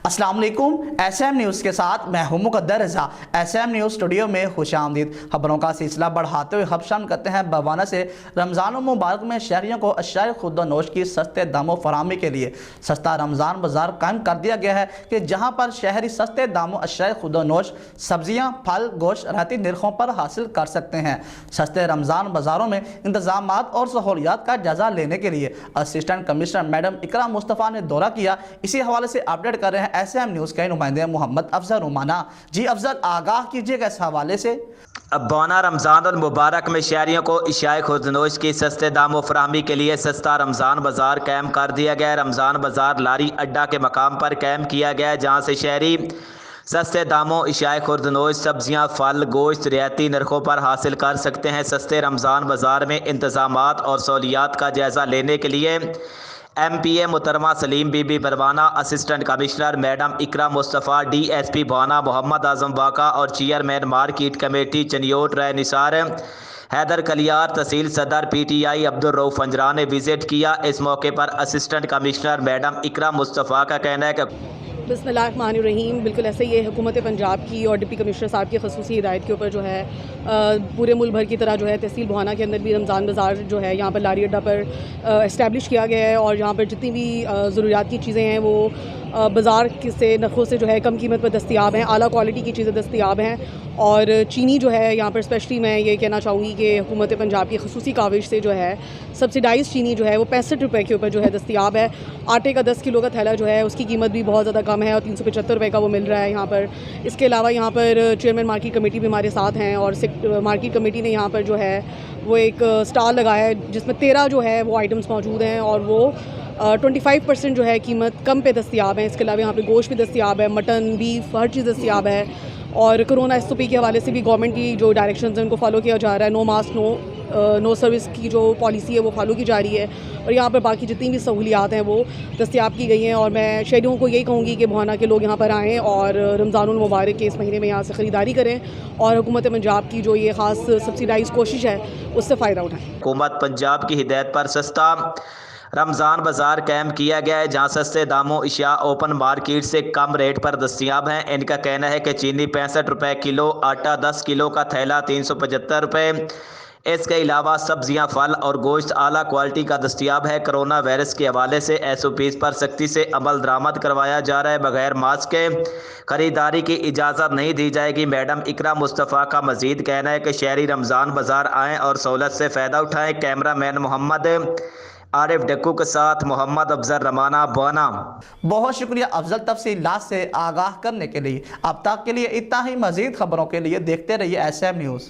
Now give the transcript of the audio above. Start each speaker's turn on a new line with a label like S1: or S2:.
S1: अस्सलाम वालेकुम। SM news के साथ मैं हूं मुकद्दर रज़ा। एसएम न्यूज़ स्टूडियो में खुशामदीद। खबरों का सिलसिला बढ़ाते हुए अब शामिल करते हैं बवाना से। रमज़ान मुबारक में शहरियों को अशियाए खुर्द-व-नोश की सस्ते दामों फराहमी के लिए सस्ता रमज़ान बाजार कायम कर दिया गया है कि जहां पर शहरी सस्ते दामों अशियाए खुर्द-व-नोश, सब्जियाँ, फल, गोश्त रहती निर्खों पर हासिल कर सकते हैं। सस्ते रमज़ान बाज़ारों में इंतजामात और सहूलियात का जायजा लेने के लिए असिस्टेंट कमिश्नर मैडम इकरा मुस्तफ़ा ने दौरा किया। इसी हवाले से अपडेट कर रहे हैं एसएम न्यूज़ के नुमाइंदे मोहम्मद अफजल रुमाना। जी अफजल, आगाह कीजिएगा इस हवाले से।
S2: अब भवाना रमज़ान और मुबारक में शहरियों को इशाए खुर्दनोश की सस्ते दामों फराहमी के लिए सस्ता रमज़ान बाजार कायम कर दिया गया है। रमज़ान बाजार लारी अड्डा के मकाम पर कायम किया गया है, जहाँ से शहरी सस्ते दामों इशाए खुर्दनोश, सब्जियाँ, फल, गोश्त रियायती नरखों पर हासिल कर सकते हैं। सस्ते रमज़ान बाजार में इंतजामात और सहूलियात का जायज़ा लेने के लिए MPA मुहतरमा सलीम बीबी बरवाना, असिस्टेंट कमिश्नर मैडम इकरा मुस्तफ़ा, DSP भवाना मोहम्मद आजम वाका और चेयरमैन मार्केट कमेटी चनियोट राय निसार हैदर कलियार, तहसील सदर PTI अब्दुल रऊफ अंजरा ने विजिट किया। इस मौके पर असिस्टेंट कमिश्नर मैडम इकरा मुस्तफ़ा का कहना है कि
S3: बिस्मिल्लाहिर्रहमानिर्रहीम, बिल्कुल ऐसे ही हुकूमत पंजाब की और डिप्टी कमिश्नर साहब की खसूसी हिदायत के ऊपर जो है पूरे मुल्क भर की तरह जो है तहसील भवाना के अंदर भी रमज़ान बाज़ार जो है यहाँ पर लारी अड्डा पर इस्टेब्लिश किया गया है। और यहाँ पर जितनी भी ज़रूरियात की चीज़ें हैं वो बाज़ार से नरखों से जो है कम कीमत पर दस्तियाब हैं, आला क्वालिटी की चीज़ें दस्तियाब हैं। और चीनी जो है यहाँ पर स्पेशली मैं ये कहना चाहूँगी कि हुकूमत पंजाब की खसूसी काविश से जो है सब्सिडाइज़ चीनी जो है वो 65 रुपये के ऊपर जो है दस्तियाब है। आटे का 10 किलो का थैला जो है उसकी कीमत भी बहुत ज़्यादा कम है और 375 रुपये का वो मिल रहा है यहाँ पर। इसके अलावा यहाँ पर चेयरमैन मार्केट कमेटी भी हमारे साथ हैं और मार्केट कमेटी ने यहाँ पर जो है वो एक स्टॉल लगाया है जिसमें 13 जो है वो आइटम्स मौजूद हैं और वो 25% जो है कीमत कम पे दस्तियाब है। इसके अलावा यहाँ पे गोश्त भी दस्तियाब है, मटन, बीफ, हर चीज़ दस्तियाब है। और कोरोना SOP के हवाले से भी गवर्नमेंट की जो डायरेक्शंस हैं उनको फॉलो किया जा रहा है। नो मास्क नो सर्विस की जो पॉलिसी है वो फॉलो की जा रही है और यहाँ पर बाकी जितनी भी सहूलियात हैं वो दस्तियाब की गई हैं। और मैं शहरियों को यही कहूँगी कि भवाना के लोग यहाँ पर आएँ और रमज़ानुल मुबारक के इस महीने में यहाँ से ख़रीदारी करें और हुकूमत पंजाब की जो ये ख़ास सब्सिडाइज़ कोशिश है उससे फ़ायदा उठाएँ।
S2: हुकूमत पंजाब की हिदायत पर सस्ता रमज़ान बाजार कायम किया गया है, जहां सस्ते दामों इशिया ओपन मार्केट से कम रेट पर दस्तियाब हैं। इनका कहना है कि चीनी 65 रुपये किलो, आटा 10 किलो का थैला 375 रुपये। इसके अलावा सब्जियां, फल और गोश्त आला क्वालिटी का दस्तियाब है। कोरोना वायरस के हवाले से SOPs पर सख्ती से अमल दरामद करवाया जा रहा है। बगैर मास्क के खरीदारी की इजाज़त नहीं दी जाएगी। मैडम इकरा मुस्तफ़ा का मजीद कहना है कि शहरी रमज़ान बाजार आएँ और सहूलत से फ़ायदा उठाएँ। कैमरा मैन मोहम्मद आरिफ डक्कू के साथ मोहम्मद अफजल रमाना, बवाना।
S1: बहुत शुक्रिया अफजल तफसीलात से आगाह करने के लिए। अब तक के लिए इतना ही। मजीद खबरों के लिए देखते रहिए एसएम न्यूज़।